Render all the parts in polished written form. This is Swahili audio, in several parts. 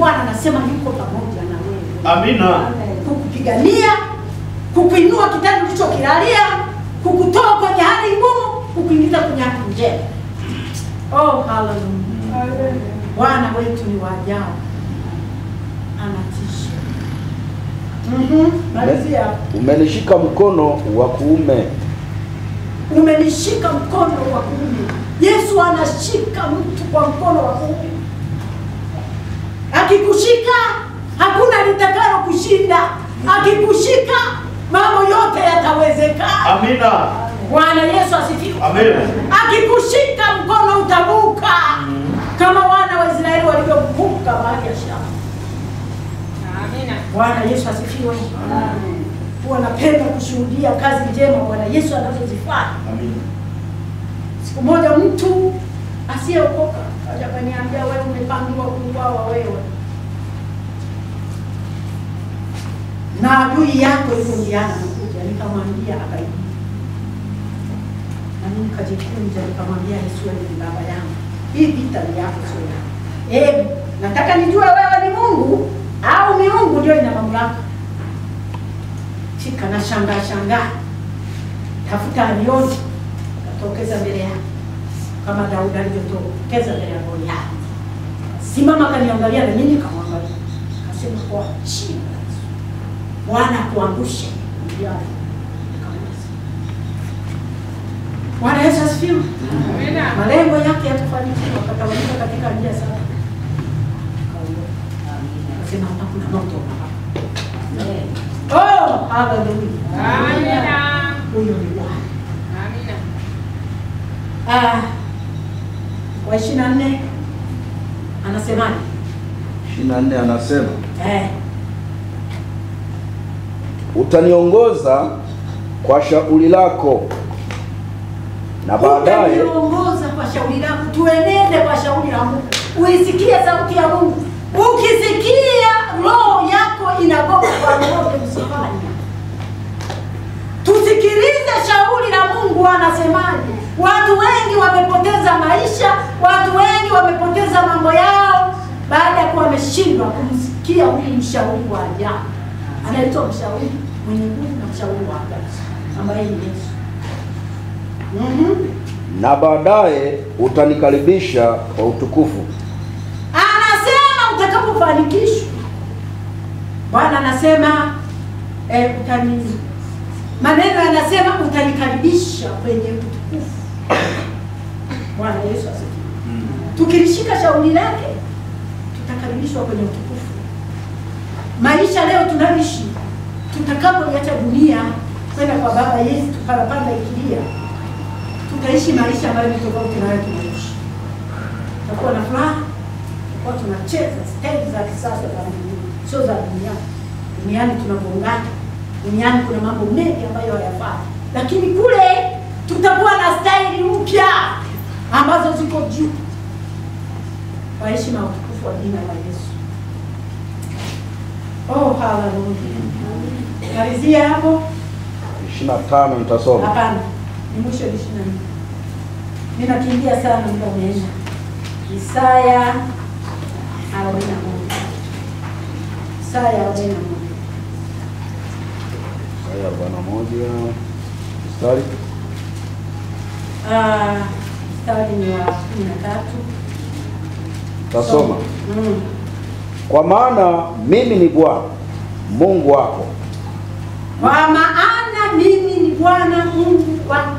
Bwana anasema yuko pamoja na wewe. Amina. Kukupigania, kukuinua kitendo ulichokilalia, kukutoa kwenye hali ngumu, kukuingiza kwenye hali njema. Oh, hallelujah. Bwana wetu ni wa ajabu. Anatisha. Malizia. Umenishika mkono wa kuume. Umenishika mkono wa kuume. Yesu anashika mtu kwa mkono wa kuume. Akikushika hakuna litakalo kushinda. Akikushika mambo yote yatawezekana. Amina. Bwana Yesu asifiwe. Amina. Akikushika mkono utavuka. Kama wana wa Israeli walivyovuka bahari ya Shamu. Amina. Bwana Yesu asifiwe. Amen. Wanapenda kushuhudia kazi njema Bwana Yesu anazozifanya. Amina. Siku moja mtu asiyeokoka aje akaniambia, wewe umepangiwa kuuawa wewe. Na adui yako yuko njiani anakuja. Nikamwambia akaibu. Na mimi nikajikunja nikamwambia Yesu ni baba yangu. Hii vita ni yako sio. Nataka nijue wewe ni Mungu au miungu ndio ina mamlaka. Chika na shangaa. Tafuta alioni. Katokeza mbele yake. Kama Daudi alivyotokeza mbele ya Goliathi. Simama kaniangalia na mimi kamwangalia. Akasema kwa chini. Bwana kuangushe. Bwana Yesu asifiwe. Amina. Malengo yake yatafanikiwa katawanyika katika njia sana. Nasema hapa kuna moto hapa. Oh, hallelujah. Amina. Huyo ni Bwana. Amina. Wa 24 anasemaje? 24 anasema utaniongoza kwa shauri lako na baadaye utaniongoza kwa shauri lako. Tuenende kwa shauri la Mungu. Uisikie sauti ya Mungu. Ukisikia roho yako inagoka kwa roho usifanye. Tusikilize shauri la Mungu anasemaje. Watu wengi wamepoteza maisha, watu wengi wamepoteza mambo yao baada ya kuwa wameshindwa kumsikia huyu mshauri wa ajabu. Anaitwa mshauri mwenye nguvu na mshauri wa ajabu ambaye ni Yesu. Na baadaye utanikaribisha kwa utukufu. Anasema utakapofanikishwa. Bwana anasema maneno yanasema utanikaribisha kwenye utukufu. Bwana Yesu asifiwe. Tukilishika shauri lake tutakaribishwa kwenye utukufu. Maisha leo tunaishi, tutakapoiacha dunia kwenda kwa Baba Yesu tuparapanda ikilia, tutaishi maisha ambayo ni tofauti na tunaishi. Tutakuwa na furaha, tutakuwa tunacheza stage za kisasa za dunia, sio za dunia. Duniani tunagongana, duniani kuna mambo mengi ambayo hayafai. Lakini kule tutakuwa na staili mpya ambazo ziko juu. Kwa heshima na utukufu wa jina la Yesu. Oh, hallelujah. Malizia hapo. 25 nitasoma. Hapana. Ni mwisho 24. Ninakimbia sana muda umeenda. Isaya 41. Isaya 41. Isaya 41 mstari mstari ni wa 13. tasoma. Kwa maana mimi ni Bwana Mungu wako. Kwa maana mimi ni Bwana Mungu wako.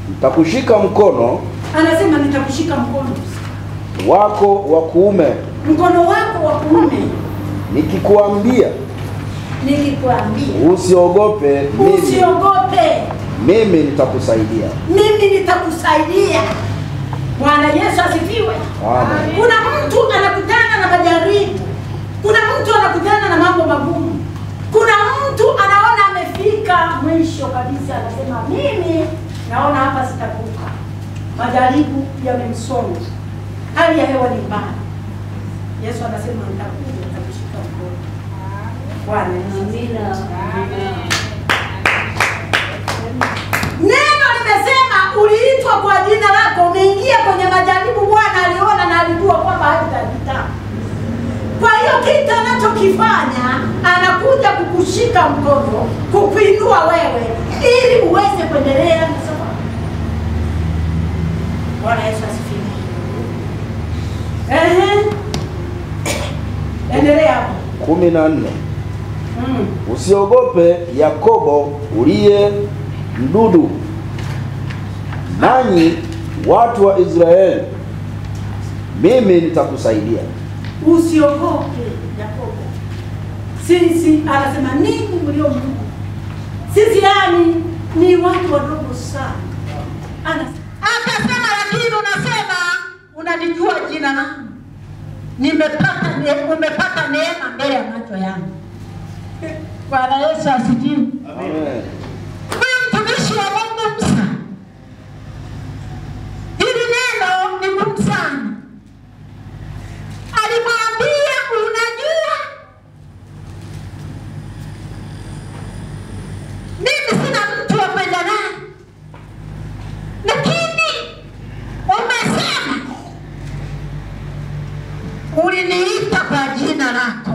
Nitakushika mkono. Anasema nitakushika mkono wako wa kuume. Mkono wako wa kuume. Nikikwambia usiogope mimi. Usiogope. Mimi nitakusaidia. Mimi nitakusaidia. Bwana Yesu asifiwe. Amen. Kuna mtu anakutana na majaribu. Kuna mtu anakutana na mambo magumu. Kuna mtu anaona amefika mwisho kabisa, anasema mimi naona hapa sitavuka. Majaribu yamemsonga. Hali ya hewa ni mbaya. Yesu anasema nitakuja nitakushika mkono. Bwana amina. Neno limesema uliitwa kwa jina lako, umeingia kwenye majaribu. Bwana aliona na alijua kwamba hautapita. anachokifanya anakuja kukushika mkono, kukuinua wewe ili uweze kuendelea na safari. Bwana Yesu asifiwe. Endelea hapo. 14. Usiogope Yakobo uliye mdudu, nanyi watu wa Israeli, mimi nitakusaidia. Usiogope Yakobo. Sisi anasema ninyi mlio mdudu. Sisi yani ni watu wadogo sana. Akasema lakini unasema unanijua jina langu. Umepata neema mbele ya macho yangu. Bwana Yesu asifiwe. Amen. Huyu mtumishi wa Mungu Musa, hili neno ni ngumu sana. Alimwambia unajua mimi sina mtu wa kwenda naye, lakini umesema uliniita kwa jina lako.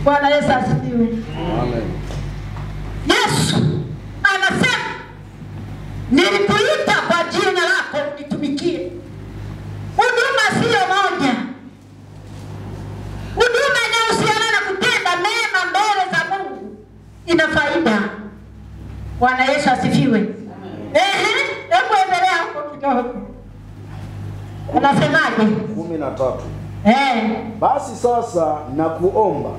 Bwana Yesu asifiwe. Amen. Yesu anasema nilikuita kwa jina lako nitumikie. Huduma sio moja. Huduma inahusiana na kutenda mema mbele za Mungu, ina faida. Bwana Yesu asifiwe. Hebu endelea hapo kidogo. Unasemaje? 13. Basi sasa nakuomba,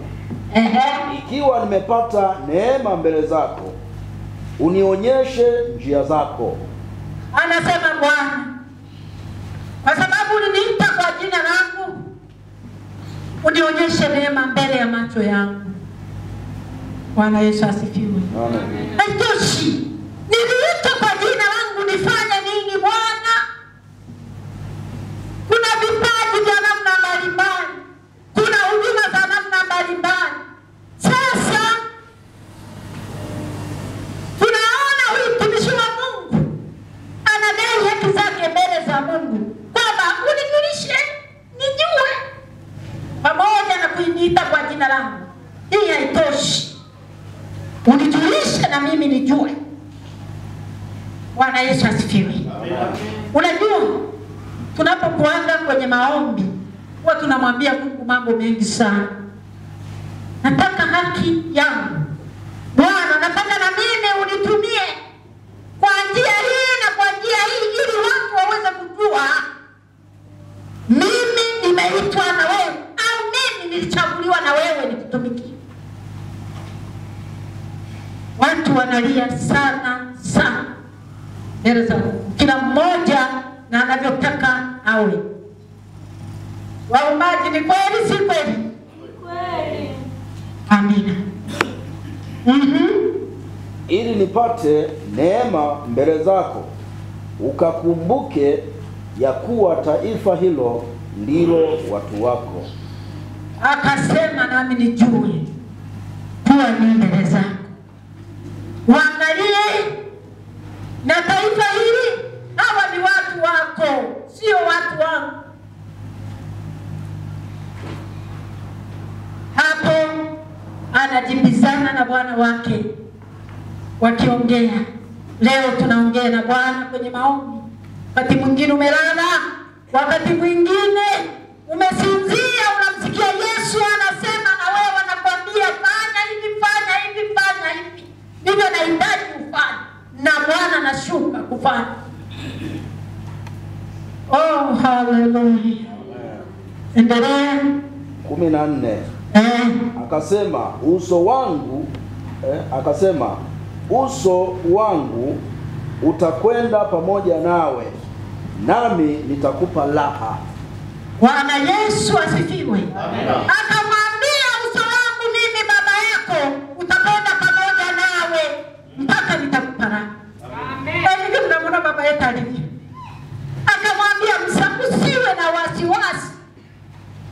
ikiwa nimepata neema mbele zako, unionyeshe njia zako. Anasema Bwana, kwa sababu uliniita kwa jina langu, unionyeshe neema mbele ya macho yangu. Bwana Yesu asifiwe. Amen. Haitoshi. Niliita kwa jina langu nifanye nini Bwana? Kuna vipaji vya namna mbalimbali. Kuna huduma za namna mbalimbali. Sasa tunaona huyu mtumishi wa Mungu anadai haki zake mbele za Mungu, kwamba unijulishe nijue, pamoja na kuniita kwa jina langu. Hii haitoshi. Unijulishe na mimi nijue. Bwana Yesu asifiwe. Unajua, tunapokuanza kwenye maombi, huwa tunamwambia Mungu mambo mengi sana. Nataka haki yangu. Bwana, nataka na mimi unitumie kwa njia hii na kwa njia hii, ili watu waweze kujua mimi nimeitwa na wewe, au mimi nilichaguliwa na wewe nikutumikie. Watu wanalia sana sana mbele za Mungu, kila mmoja na anavyotaka awe. Waombaji, ni kweli si kweli? Kweli. Amina. Ili nipate neema mbele zako, ukakumbuke ya kuwa taifa hilo ndilo watu wako. Akasema nami nijue kuwa ni mbele zako. Waangalie na taifa hili, hawa ni watu wako, sio watu wangu. Hapo anajibizana na Bwana wake, wakiongea. Leo tunaongea na Bwana kwenye maombi. Wakati mwingine umelala, wakati mwingine umesinzia, unamsikia Yesu anasema na wewe anakuambia fanya hivi, fanya hivi, fanya hivi. Ndivyo nahitaji ufanye, na Bwana anashuka kufanya. Oh, hallelujah. Endelea. 14. Akasema uso wangu utakwenda pamoja nawe, nami nitakupa raha. Bwana Yesu asifiwe. Akamwambia uso wangu mimi baba yako utakwenda pamoja nawe mpaka nitakupa raha. Amen. Ndio mnaona baba yetu alivyo. Akamwambia Musa, usiwe na wasiwasi.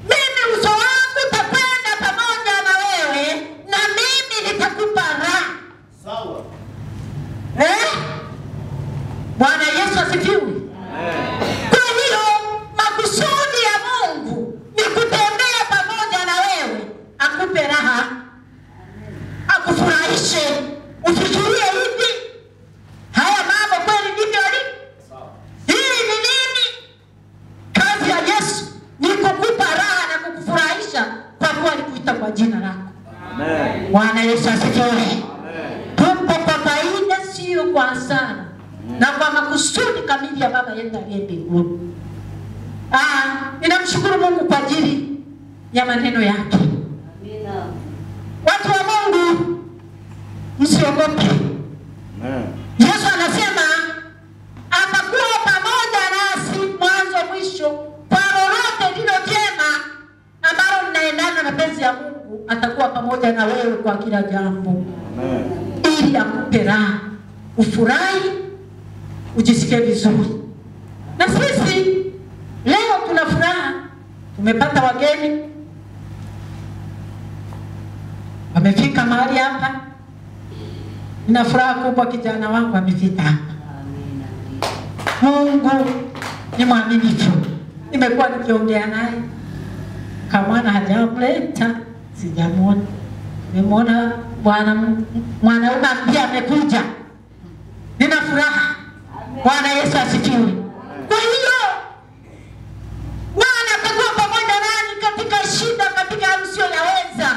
Mimi uso wangu utakwenda pamoja na wewe, na mimi nitakupa raha. Sawa. Bwana Yesu asifiwe. Kwa hiyo makusudi ya Mungu ni kutembea pamoja kuita kwa jina lako. Amen. Bwana Yesu asifiwe. Amen. Tupo kwa faida, sio kwa hasara, na kwa makusudi kamili ya Baba yetu aliye mbinguni. Ninamshukuru Mungu kwa ajili ya maneno yake. Amina. Watu wa Mungu, msiogope. Amen. Yesu anasema atakuwa pamoja nasi mwanzo mwisho, kwa lolote lilo jema ambalo linaendana na mapenzi ya Mungu. Atakuwa pamoja na wewe kwa kila jambo. Amen. Ili akupe raha, ufurahi, ujisikie vizuri. Na sisi leo tuna furaha, tumepata wageni wamefika mahali hapa. Nina furaha kubwa, kijana wangu amefika hapa. Mungu ni mwaminifu. Nimekuwa nikiongea naye, kama hajamleta sijamuona. Nimeona mwanaume pia amekuja. Nina furaha. Bwana Yesu asifiwe. Kwa hiyo Bwana atakuwa pamoja nani katika shida, katika msioyaweza.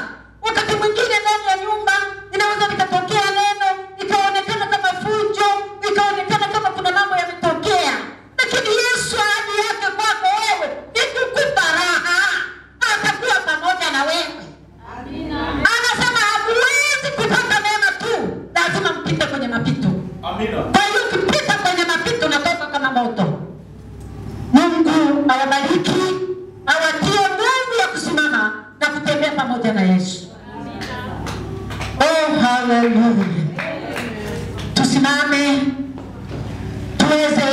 Wakati mwingine ndani ya nyumba inaweza likatokea neno, ikaonekana kama fujo, ikaonekana kama kuna mambo yametokea. Lakini Yesu ahadi yake kwako wewe ni kukupa raha. Atakuwa pamoja na wewe. Amina. Anasema hamuwezi kupata neema tu, lazima mpite kwenye mapito. Amina. Kwa hiyo ukipita kwenye mapito natoka kama moto. Mungu awabariki, awatie nguvu ya kusimama na kutembea pamoja na Yesu. Oh, hallelujah. Tusimame tuweze